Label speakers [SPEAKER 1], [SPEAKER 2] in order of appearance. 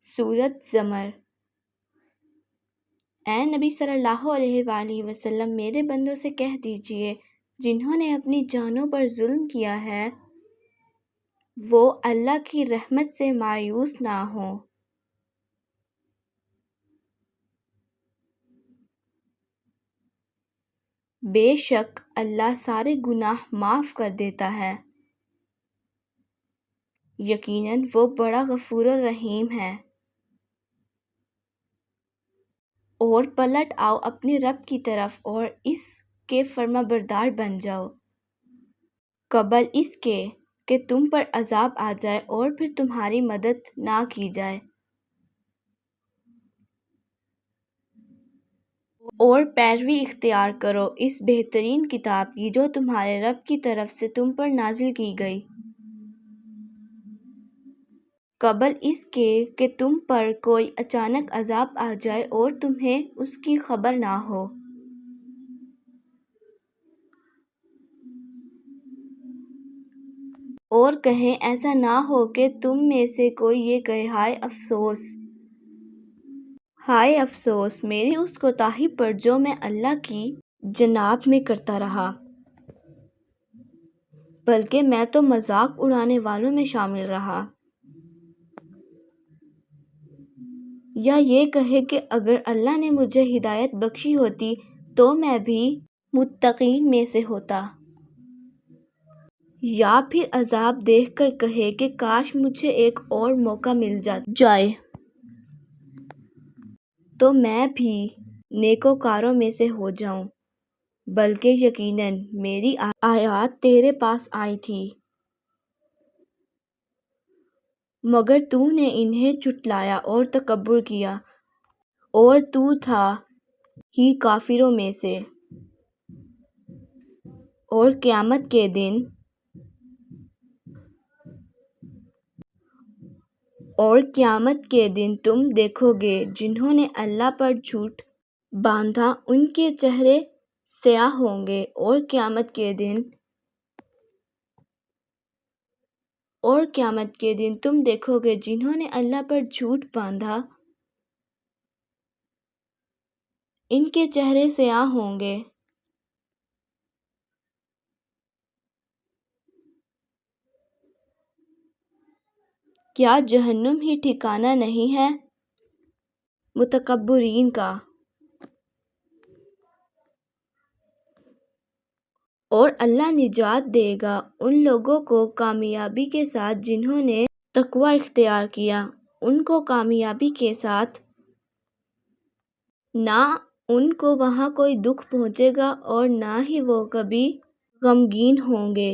[SPEAKER 1] سورۃ زمر۔ اے نبی صلی اللہ علیہ وآلہ وسلم، میرے بندوں سے کہہ دیجئے جنہوں نے اپنی جانوں پر ظلم کیا ہے وہ اللہ کی رحمت سے مایوس نہ ہوں۔ بے شک اللہ سارے گناہ معاف کر دیتا ہے، یقیناً وہ بڑا غفور الرحیم ہے۔ اور پلٹ آؤ اپنے رب کی طرف اور اس کے فرما بردار بن جاؤ، قبل اس کے کہ تم پر عذاب آ جائے اور پھر تمہاری مدد نہ کی جائے۔ اور پیروی اختیار کرو اس بہترین کتاب کی جو تمہارے رب کی طرف سے تم پر نازل کی گئی، قبل اس کے کہ تم پر کوئی اچانک عذاب آ جائے اور تمہیں اس کی خبر نہ ہو۔ اور کہیں ایسا نہ ہو کہ تم میں سے کوئی یہ کہے ہائے افسوس، ہائے افسوس میری اس کوتاہی پر جو میں اللہ کی جناب میں کرتا رہا، بلکہ میں تو مذاق اڑانے والوں میں شامل رہا۔ یا یہ کہے کہ اگر اللہ نے مجھے ہدایت بخشی ہوتی تو میں بھی متقین میں سے ہوتا۔ یا پھر عذاب دیکھ کر کہے کہ کاش مجھے ایک اور موقع مل جائے تو میں بھی نیکوکاروں میں سے ہو جاؤں، بلکہ یقیناً میری آیات تیرے پاس آئی تھیں مگر تو نے انہیں جھٹلایا اور تکبر کیا اور تو تھا ہی کافروں میں سے۔ اور قیامت کے دن تم دیکھو گے جنہوں نے اللہ پر جھوٹ باندھا ان کے چہرے سیاہ ہوں گے، اور قیامت کے دن تم دیکھو گے جنہوں نے اللہ پر جھوٹ باندھا ان کے چہرے سیاہ ہوں گے۔ کیا جہنم ہی ٹھکانہ نہیں ہے متکبرین کا؟ اور اللہ نجات دے گا ان لوگوں کو کامیابی کے ساتھ جنہوں نے تقوی اختیار کیا، ان کو کامیابی کے ساتھ، نہ ان کو وہاں کوئی دکھ پہنچے گا اور نہ ہی وہ کبھی غمگین ہوں گے۔